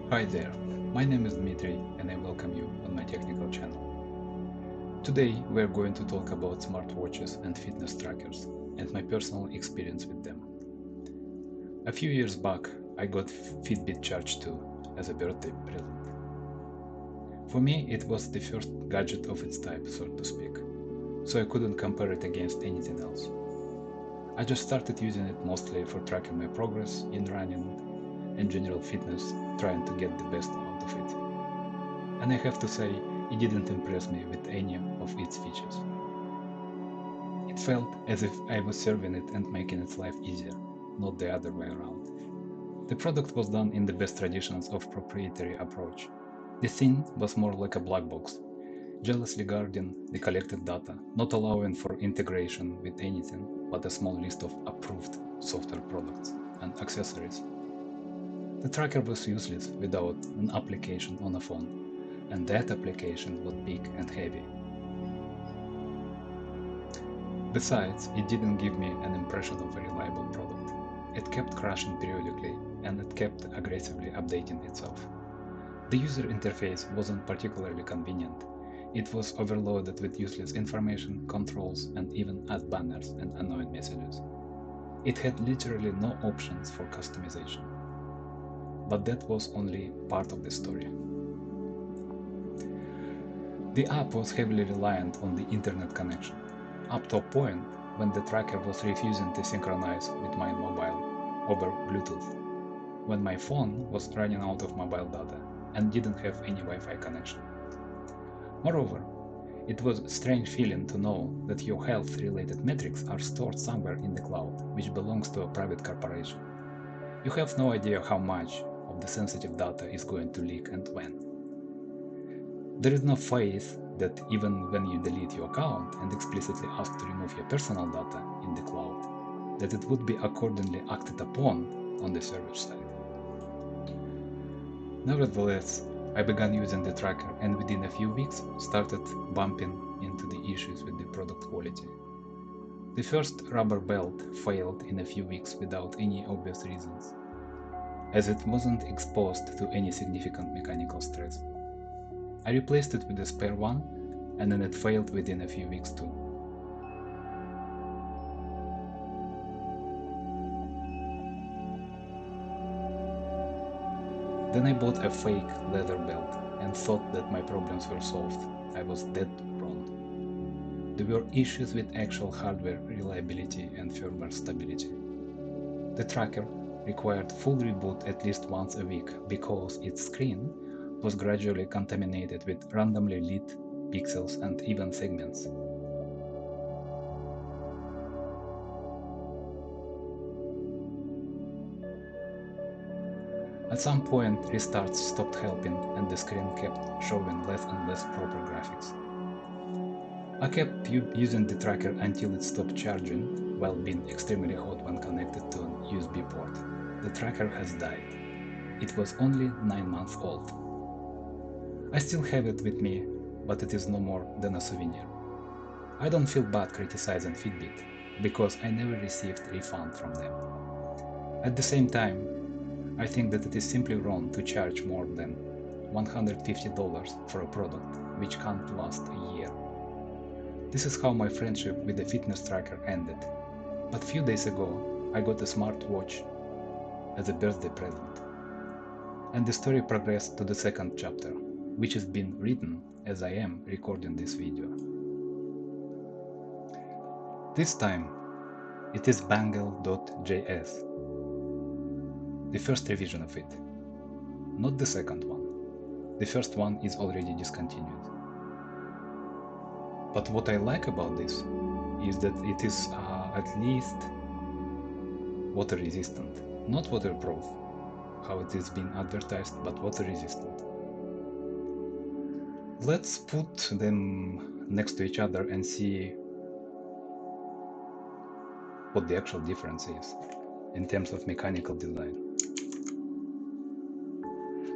Hi there, my name is Dmitry and I welcome you on my technical channel. Today we are going to talk about smartwatches and fitness trackers and my personal experience with them. A few years back I got Fitbit Charge 2 as a birthday present. For me it was the first gadget of its type, so to speak, so I couldn't compare it against anything else. I just started using it mostly for tracking my progress in running and general fitness, trying to get the best out of it. And I have to say, it didn't impress me with any of its features. It felt as if I was serving it and making its life easier, not the other way around. The product was done in the best traditions of proprietary approach. The thing was more like a black box, jealously guarding the collected data, not allowing for integration with anything but a small list of approved software products and accessories. The tracker was useless without an application on a phone, and that application was big and heavy. Besides, it didn't give me an impression of a reliable product. It kept crashing periodically, and it kept aggressively updating itself. The user interface wasn't particularly convenient. It was overloaded with useless information, controls, and even ad banners and annoying messages. It had literally no options for customization. But that was only part of the story. The app was heavily reliant on the internet connection, up to a point when the tracker was refusing to synchronize with my mobile over Bluetooth, when my phone was running out of mobile data and didn't have any Wi-Fi connection. Moreover, it was a strange feeling to know that your health-related metrics are stored somewhere in the cloud, which belongs to a private corporation. You have no idea how much of the sensitive data is going to leak and when. There is no faith that even when you delete your account and explicitly ask to remove your personal data in the cloud, that it would be accordingly acted upon on the server side. Nevertheless, I began using the tracker and within a few weeks started bumping into the issues with the product quality. The first rubber belt failed in a few weeks without any obvious reasons, as it wasn't exposed to any significant mechanical stress. I replaced it with a spare one, and then it failed within a few weeks too. Then I bought a fake leather belt and thought that my problems were solved. I was dead wrong. There were issues with actual hardware reliability and firmware stability. The tracker required full reboot at least once a week because its screen was gradually contaminated with randomly lit pixels and even segments. At some point, restarts stopped helping and the screen kept showing less and less proper graphics. I kept using the tracker until it stopped charging while being extremely hot when connected to an USB port. The tracker has died. It was only 9 months old. I still have it with me, but it is no more than a souvenir. I don't feel bad criticizing Fitbit, because I never received a refund from them. At the same time, I think that it is simply wrong to charge more than $150 for a product which can't last a year. This is how my friendship with the fitness tracker ended. But few days ago, I got a smartwatch as a birthday present. And the story progressed to the second chapter, which is being written as I am recording this video. This time, it is Bangle.js, the first revision of it, not the second one. The first one is already discontinued. But what I like about this is that it is at least water resistant, not waterproof, how it is being advertised, but water resistant. Let's put them next to each other and see what the actual difference is in terms of mechanical design.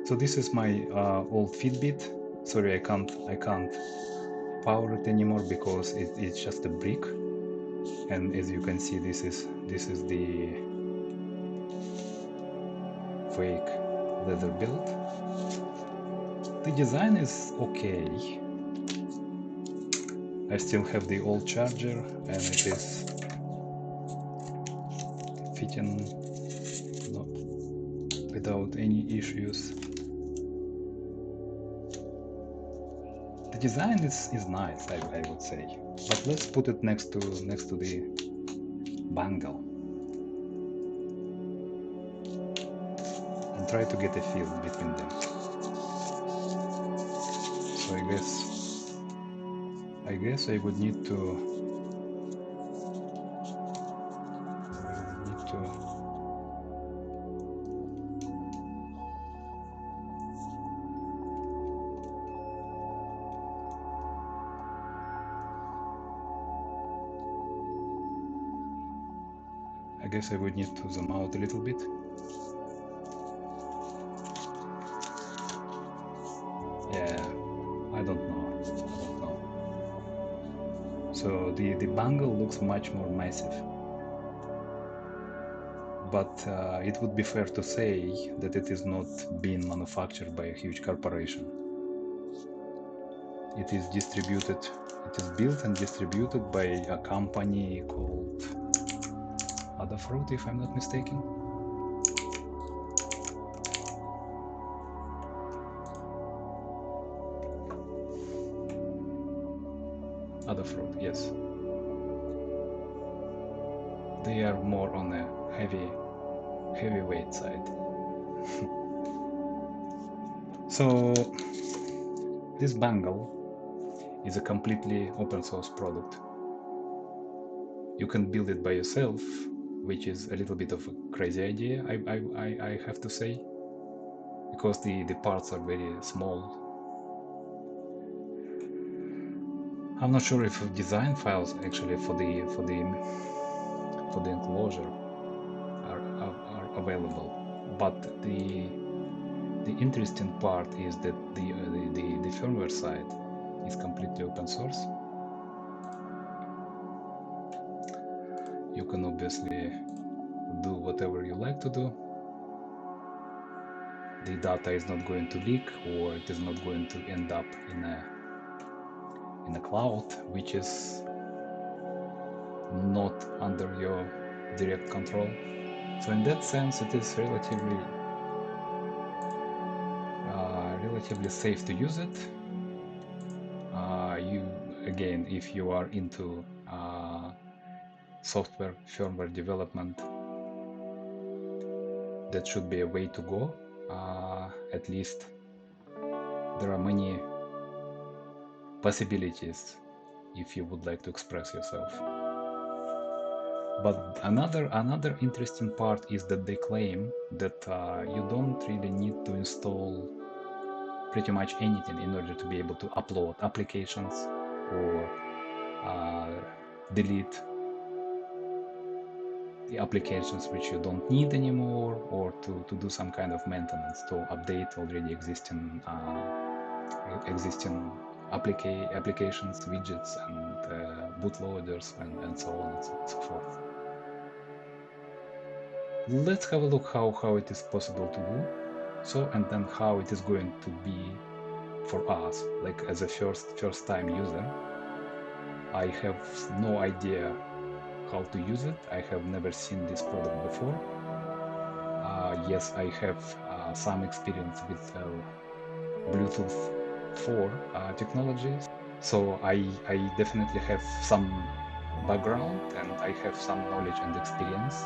So this is my old Fitbit. Sorry, I can't power it anymore because it's just a brick. And as you can see, this is the fake leather build. The design is okay. I still have the old charger and it is fitting without any issues. The design is nice, I would say. But let's put it next to the Bangle and try to get a feel between them. So I guess I would need to zoom out a little bit. Yeah, I don't know. So the Bangle looks much more massive. But it would be fair to say that it is not being manufactured by a huge corporation. It is built and distributed by a company called Adafruit, if I'm not mistaken. Adafruit, yes. They are more on a heavyweight side. So this Bangle is a completely open source product. You can build it by yourself, which is a little bit of a crazy idea, I have to say, because the parts are very small. I'm not sure if design files actually for the enclosure are available, but the interesting part is that the firmware side is completely open source. You can obviously do whatever you like to do. The data is not going to leak, or it is not going to end up in a cloud, which is not under your direct control. So in that sense, it is relatively safe to use it. Again, if you are into software firmware development, that should be a way to go. At least there are many possibilities if you would like to express yourself. But another interesting part is that they claim that you don't really need to install pretty much anything in order to be able to upload applications or delete the applications which you don't need anymore, or to do some kind of maintenance, to update already existing applications, widgets, and bootloaders, and so on and so forth. Let's have a look how it is possible to do so, and then how it is going to be for us, like as a first time user. I have no idea how to use it. I have never seen this product before. Yes, I have some experience with Bluetooth 4 technologies, so I definitely have some background, and I have some knowledge and experience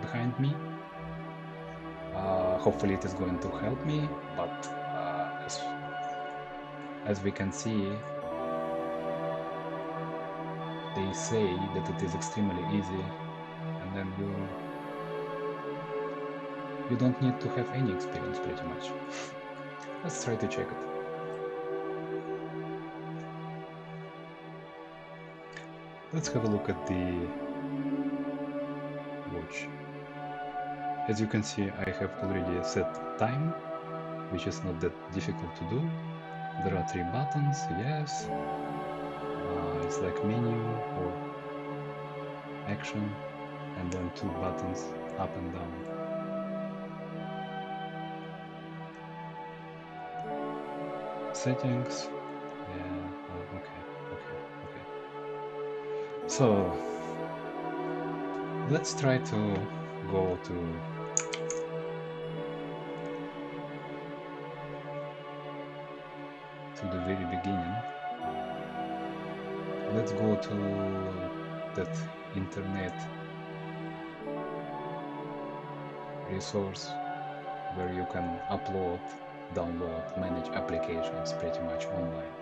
behind me. Hopefully it is going to help me, but as we can see, they say that it is extremely easy, and then you don't need to have any experience pretty much. Let's try to check it. Let's have a look at the watch. As you can see, I have already set time, which is not that difficult to do. There are 3 buttons, yes. It's like menu or action, and then 2 buttons up and down. settings. Yeah, okay. So let's try to go to the very beginning. Let's go to that internet resource where you can upload, download, manage applications pretty much online.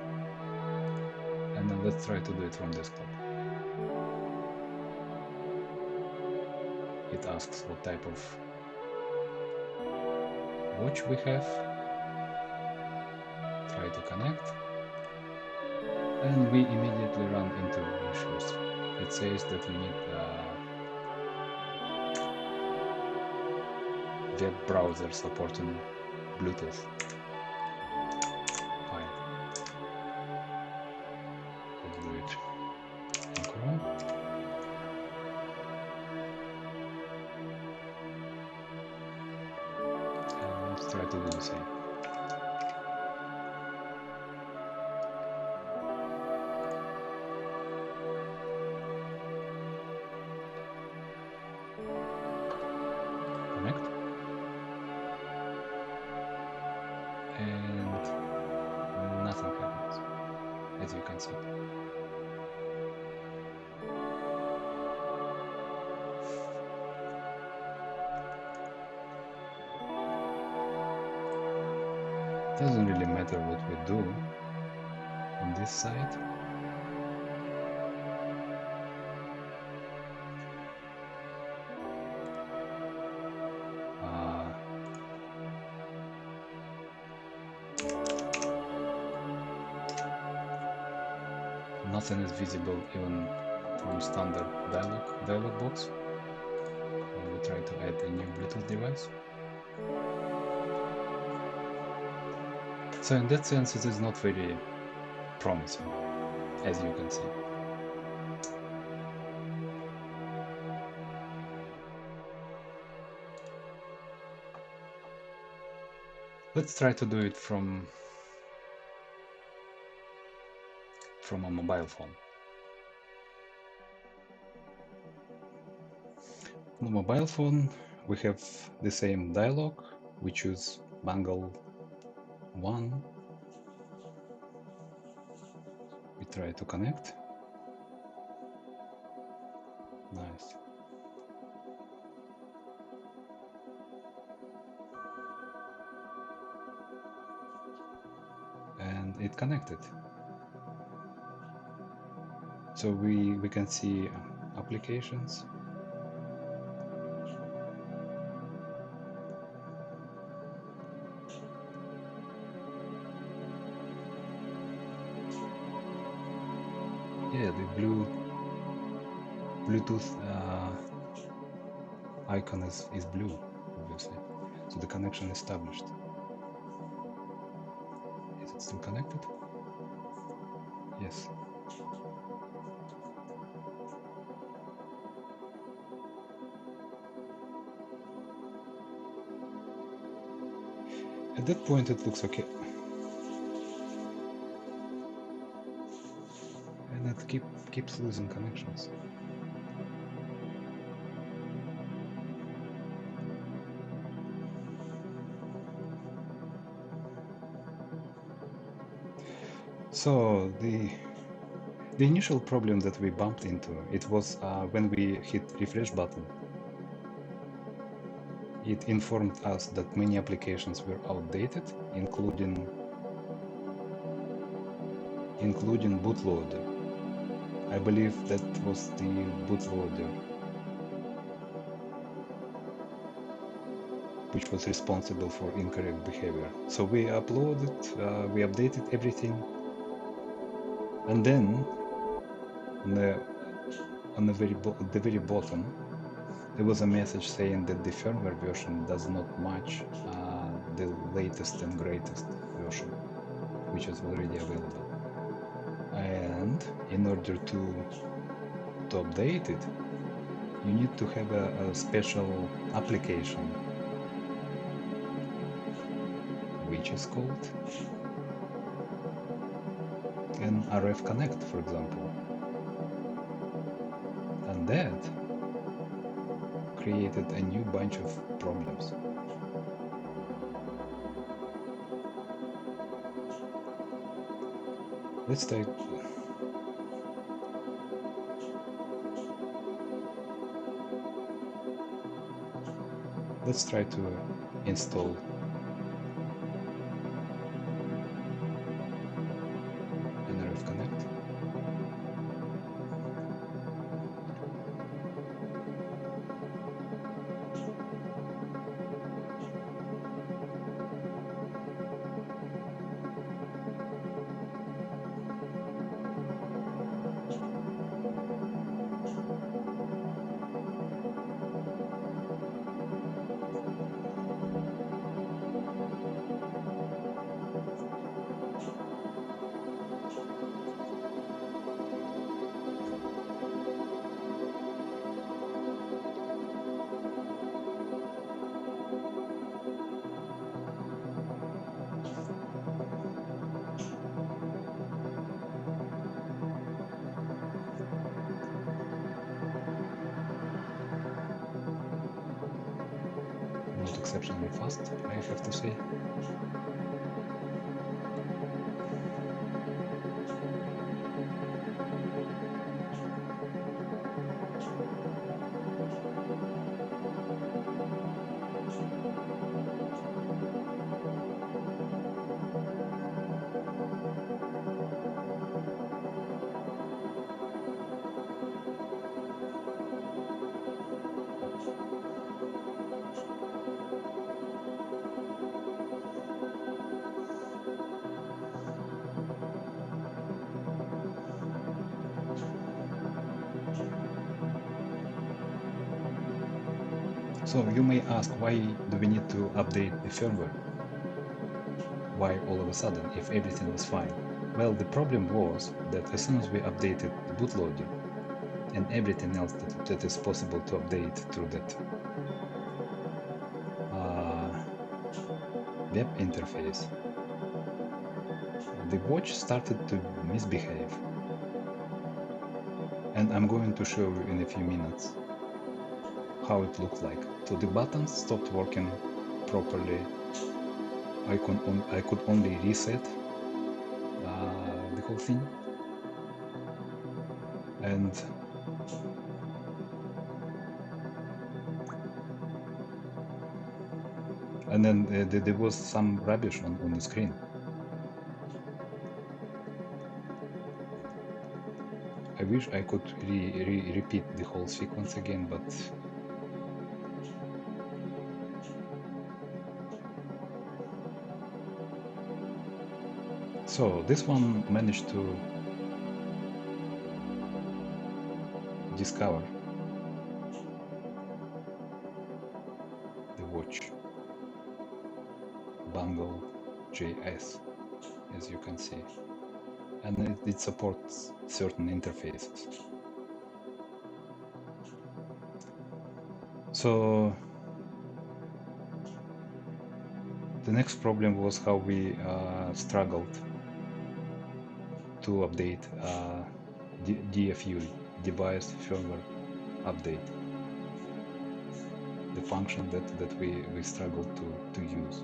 And then let's try to do it from desktop. It asks what type of watch we have. Try to connect. And we immediately run into issues. It says that you need web browser supporting Bluetooth. Fine. Let's do it in Chrome. And let's try to do the same. Connect. And nothing happens, as you can see. Doesn't really matter what we do on this side. Nothing is visible even from standard dialog box when we try to add a new Bluetooth device. So in that sense it is not very promising, as you can see. Let's try to do it from a mobile phone. On a mobile phone we have the same dialog. We choose Bangle 1. We try to connect. Nice. And it connected. So we can see applications. Yeah, the Bluetooth icon is blue, obviously. So the connection is established. Is it still connected? Yes. At that point it looks okay. And it keeps losing connections. So the initial problem that we bumped into, it was when we hit refresh button. It informed us that many applications were outdated, including bootloader. I believe that was the bootloader which was responsible for incorrect behavior. So we we updated everything, and then on the very bottom there was a message saying that the firmware version does not match the latest and greatest version, which is already available. And in order to update it, you need to have a special application, which is called an RF connect, for example. And that created a new bunch of problems. Let's try to install an RF connect. Not exceptionally fast, I have to say. So you may ask, why do we need to update the firmware? Why all of a sudden, if everything was fine? Well, the problem was that as soon as we updated the bootloader and everything else that is possible to update through that web interface, the watch started to misbehave. And I'm going to show you in a few minutes how it looked like. So the buttons stopped working properly. I could only reset the whole thing, and then there was some rubbish on the screen. I wish I could repeat the whole sequence again, but so this one managed to discover the watch Bangle JS, as you can see, and it supports certain interfaces. So the next problem was how we struggled to update DFU, device firmware update, the function that we struggled to use.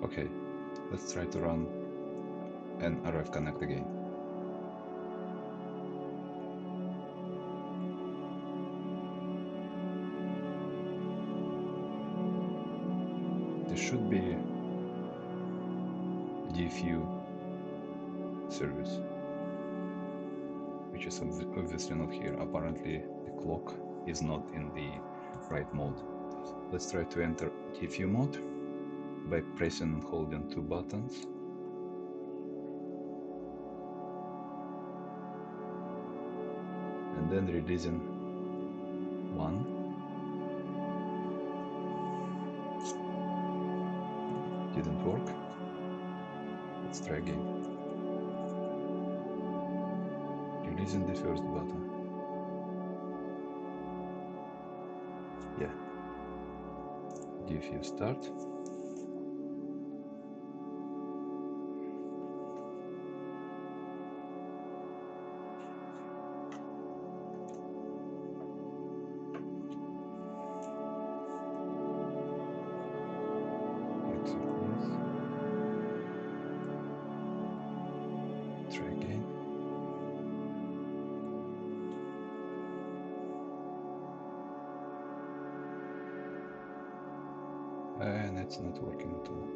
Okay, let's try to run an RF connect again. There should be DFU service, which is obviously not here. Apparently the clock is not in the right mode. Let's try to enter DFU mode by pressing and holding two buttons. And then releasing one. Didn't work. Let's try again. isn't the first button. Yeah. Give you start. Exit yes. Try again. And it's not working at all.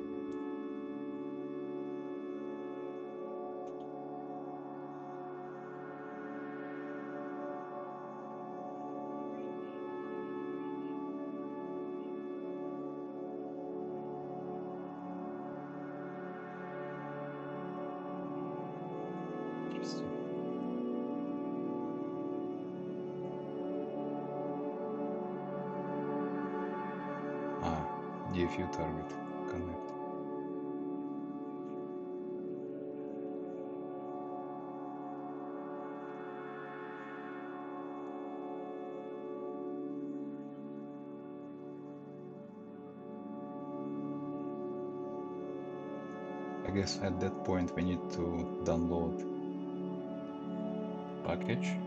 Interesting. DFU target connect. I guess at that point we need to download package.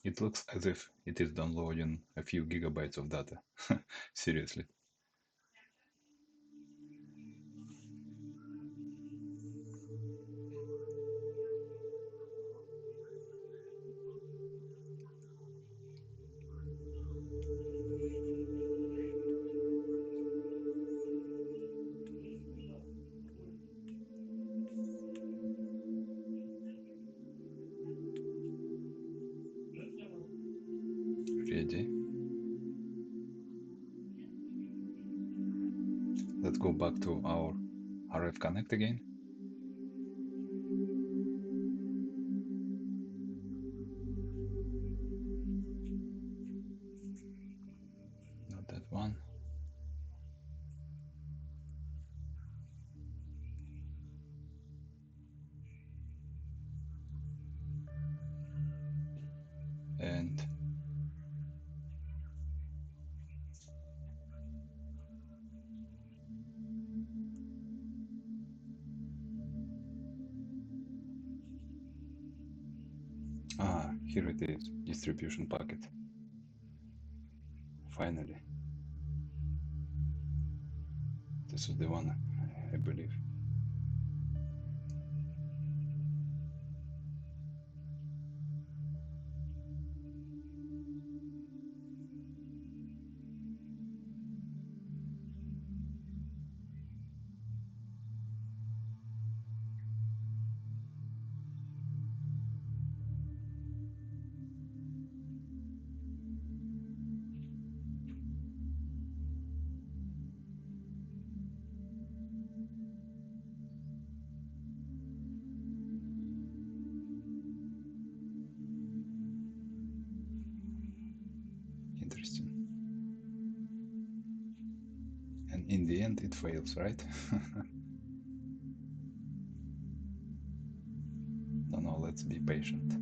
It looks as if it is downloading a few gigabytes of data. Seriously. Ready. Let's go back to our RF Connect again. Not that one. And here it is, distribution packet. Finally. This is the one, I believe. Interesting. And in the end, it fails, right? No, let's be patient.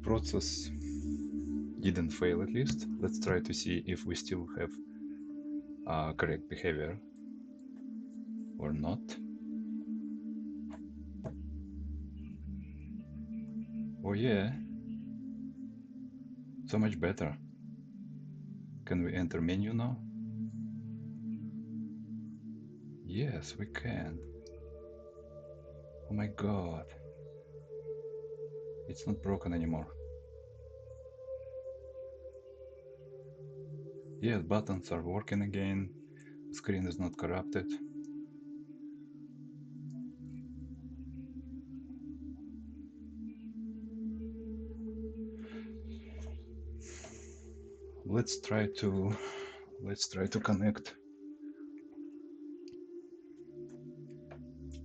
Process didn't fail, at least. Let's try to see if we still have correct behavior or not. Oh yeah, so much better. Can we enter menu now? Yes, we can. Oh my god. It's not broken anymore. Yes, buttons are working again. Screen is not corrupted. Let's try to connect.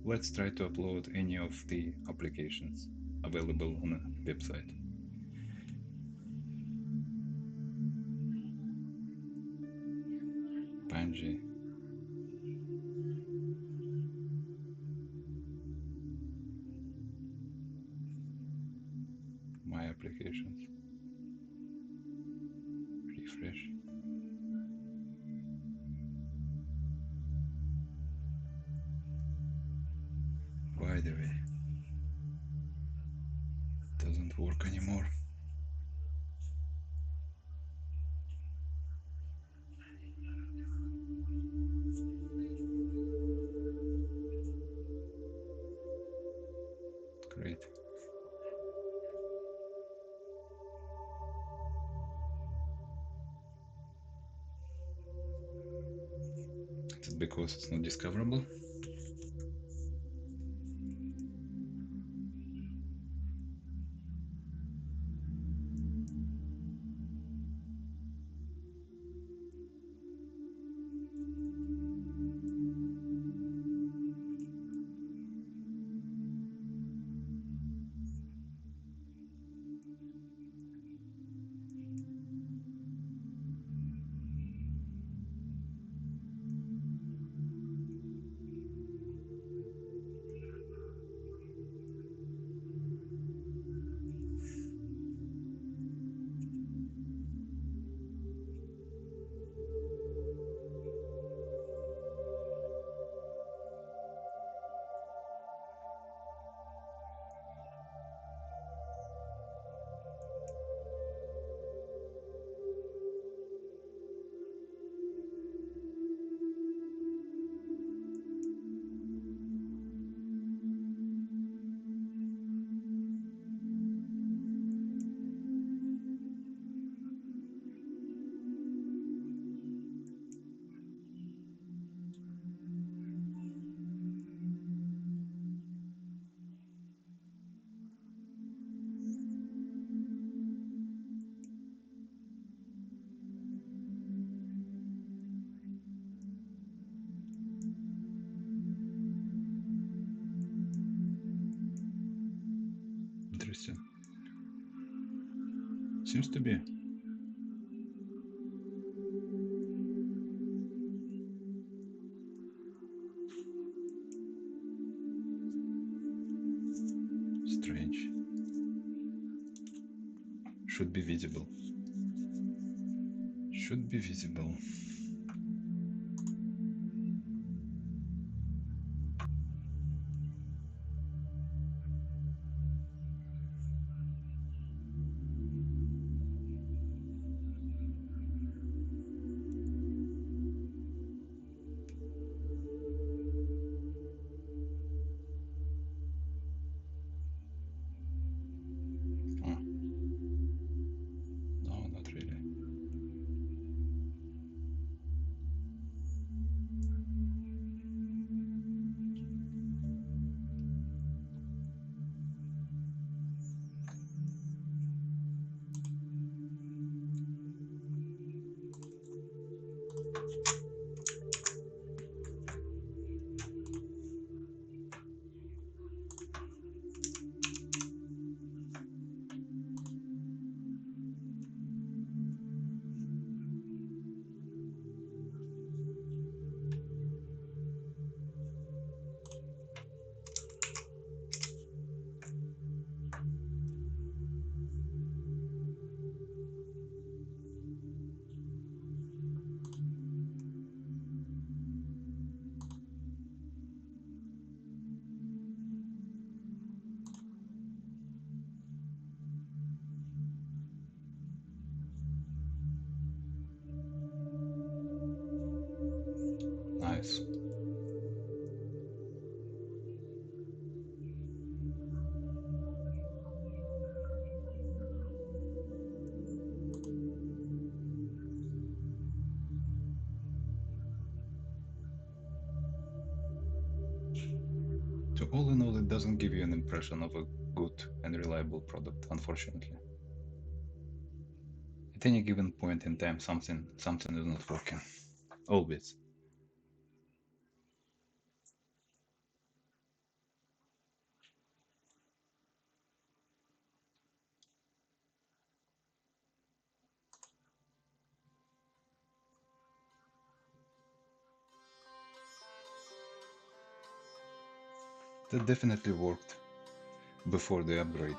Let's try to upload any of the applications available on the website. Bangle, my applications, refresh. By the way, it doesn't work anymore. Great. It's because it's not discoverable. Interesting. Seems to be. should be visible. Should be visible. Oh, no, not really. Nice. So all in all, it doesn't give you an impression of a good and reliable product, unfortunately. At any given point in time, something is not working. Always. That definitely worked before the upgrade.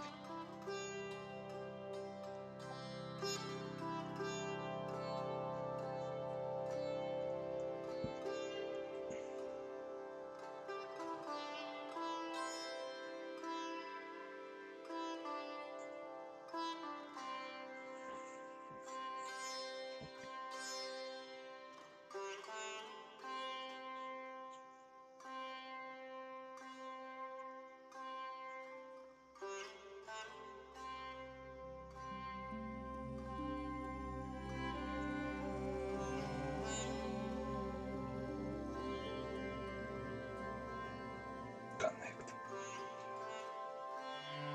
Connect.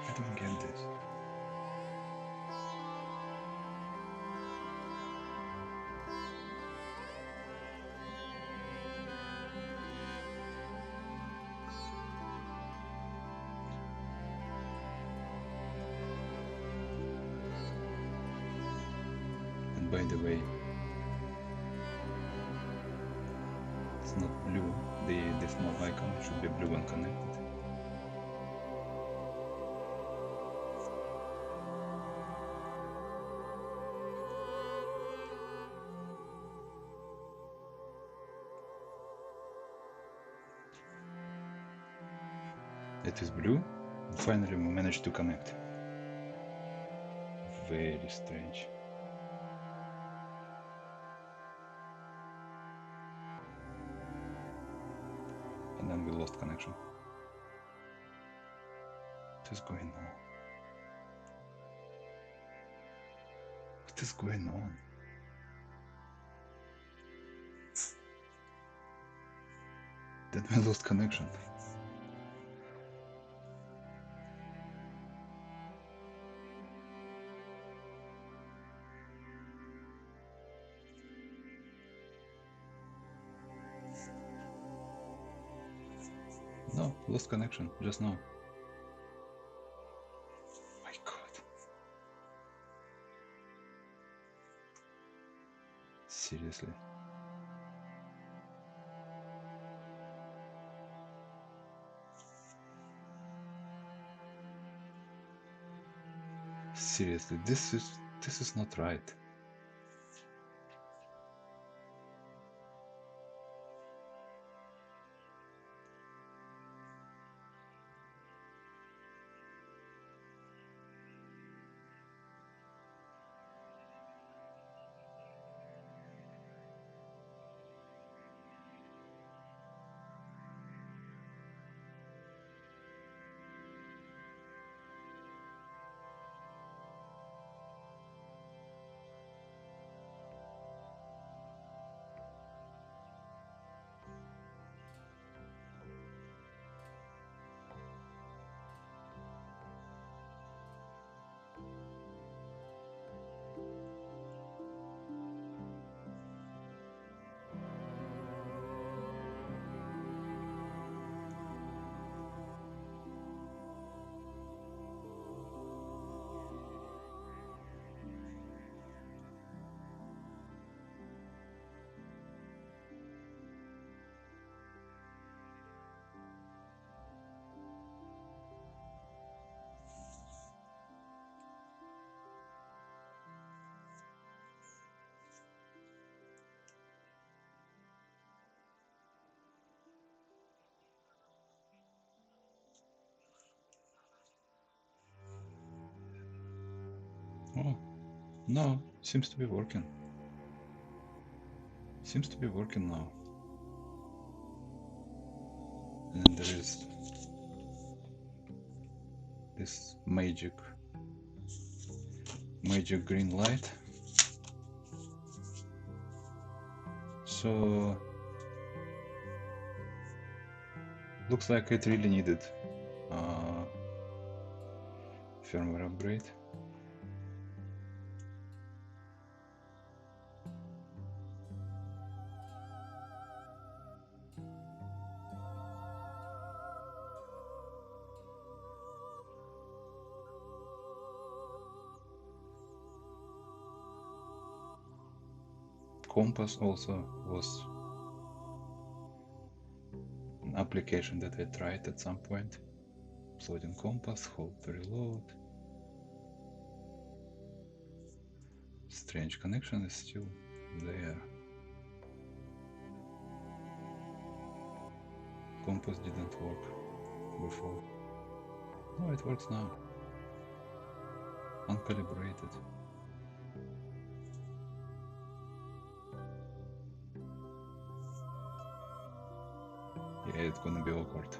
I don't get this. And by the way, it's not blue. The small icon should be blue and connected. It is blue, and finally we managed to connect. Very strange. And then we lost connection. What is going on? What is going on? Then we lost connection. No, lost connection just now. My god. Seriously. Seriously, this is not right. Oh, no, seems to be working. Seems to be working now. And then there is this magic green light. So looks like it really needed firmware upgrade. Compass also was an application that I tried at some point. Floating compass, hold to reload. Strange connection is still there. Compass didn't work before. No, it works now. Uncalibrated. Yeah, it's gonna be awkward.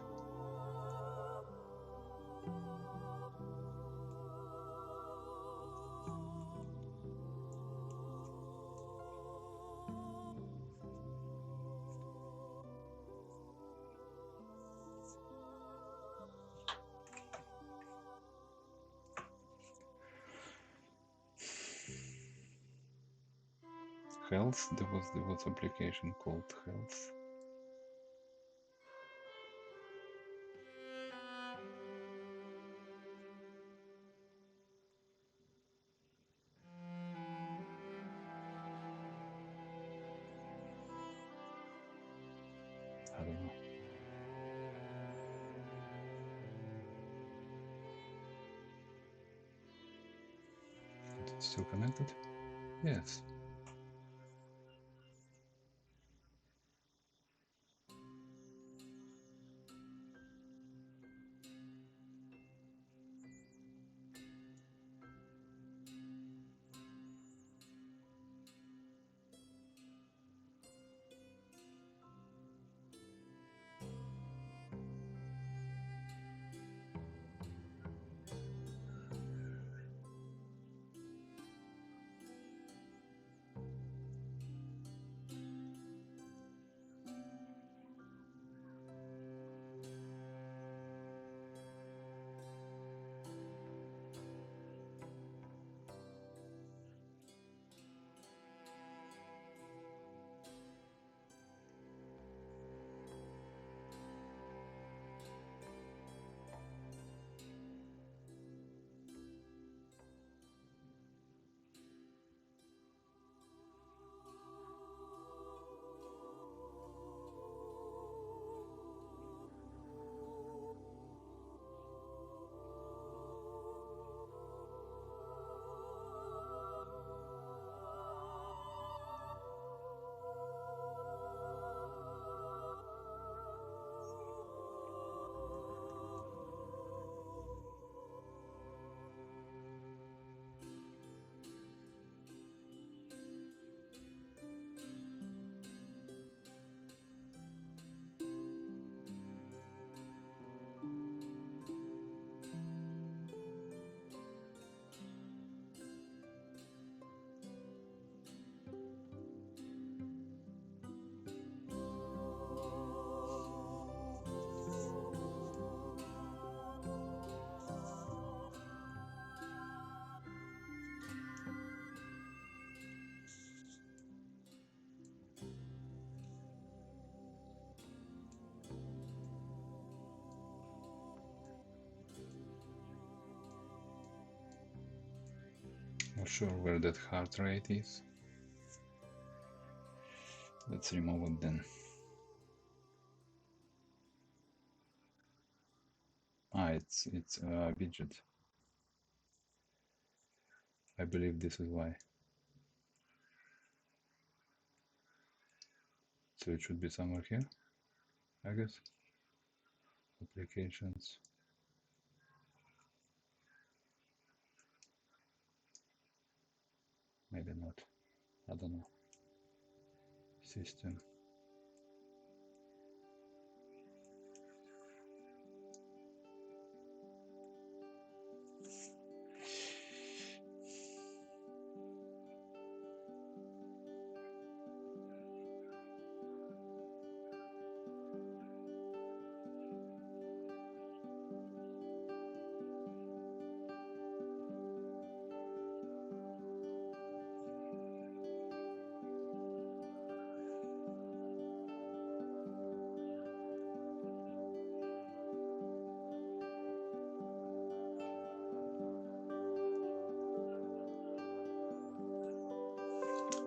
Health, there was application called Health. I don't know. Is it still connected? Yes. sure where that heart rate is. Let's remove it then. It's a widget. I believe this is why. So it should be somewhere here, I guess. Applications. Maybe not. I don't know. System.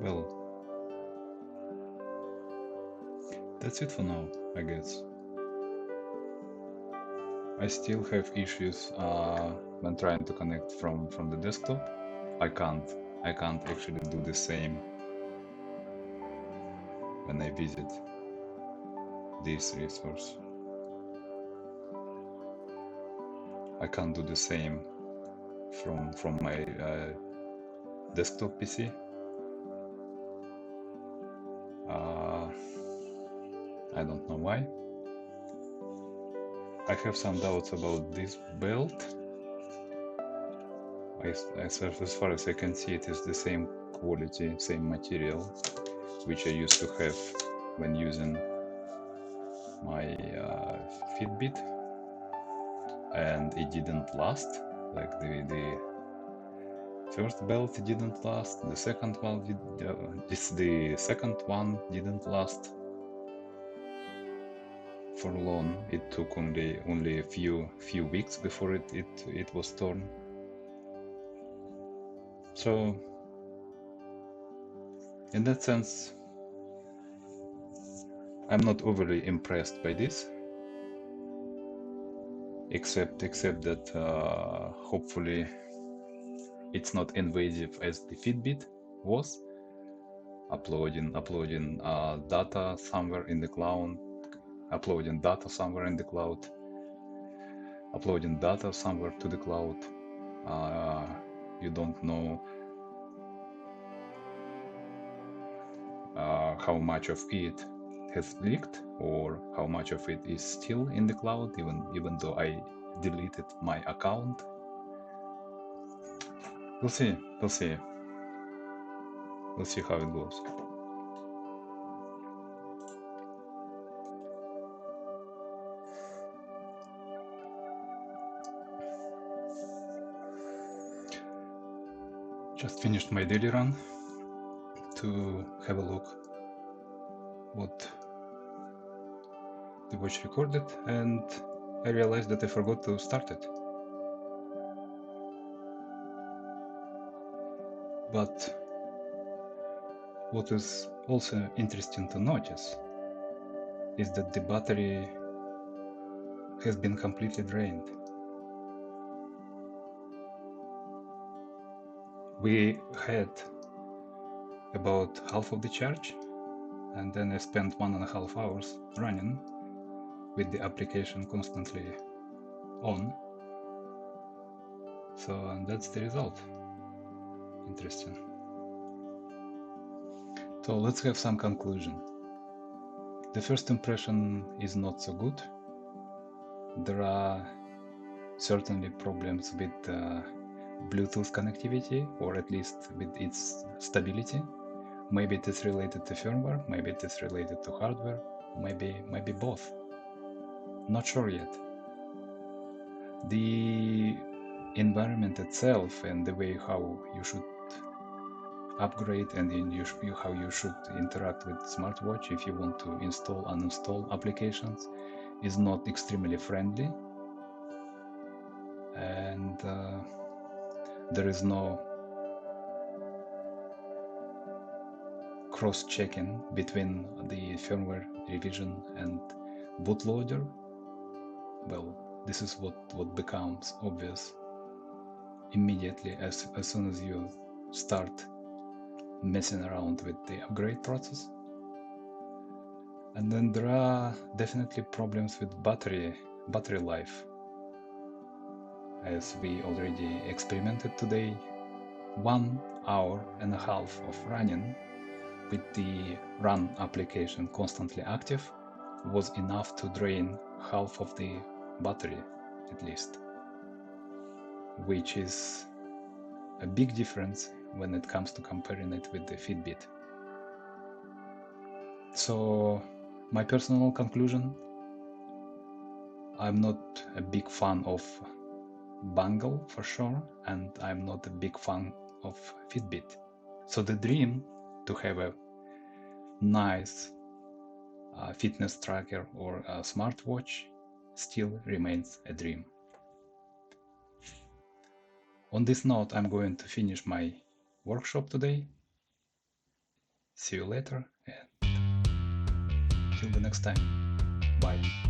Well, that's it for now, I guess. I still have issues when trying to connect from the desktop. I can't actually do the same when I visit this resource. I can't do the same from my desktop PC. I don't know why. I have some doubts about this belt. As far as I can see, it is the same quality, same material, which I used to have when using my Fitbit, and it didn't last. Like the first belt didn't last, the second one didn't last for long. It took only a few weeks before it was torn. So in that sense, I'm not overly impressed by this, except that hopefully it's not invasive as the Fitbit was, uploading data somewhere in the cloud, uploading data somewhere in the cloud, uploading data somewhere to the cloud. You don't know how much of it has leaked or how much of it is still in the cloud, even though I deleted my account. We'll see how it goes. Just finished my daily run to have a look what the watch recorded, and I realized that I forgot to start it. But what is also interesting to notice is that the battery has been completely drained. We had about half of the charge, and then I spent 1.5 hours running with the application constantly on. So that's the result. Interesting. So let's have some conclusion. The first impression is not so good. There are certainly problems with Bluetooth connectivity, or at least with its stability. Maybe it is related to firmware, maybe it is related to hardware, maybe both. Not sure yet. The environment itself and the way how you should upgrade and how you should interact with smartwatch if you want to install and uninstall applications is not extremely friendly, and there is no cross-checking between the firmware revision and bootloader, well, this is what becomes obvious immediately as soon as you start messing around with the upgrade process. And then there are definitely problems with battery life. As we already experimented today, 1.5 hours of running with the run application constantly active was enough to drain half of the battery at least, which is a big difference when it comes to comparing it with the Fitbit. So my personal conclusion, I'm not a big fan of Bangle for sure, and I'm not a big fan of Fitbit. So the dream to have a nice fitness tracker or a smartwatch still remains a dream. On this note, I'm going to finish my workshop today. See you later, and till the next time. Bye.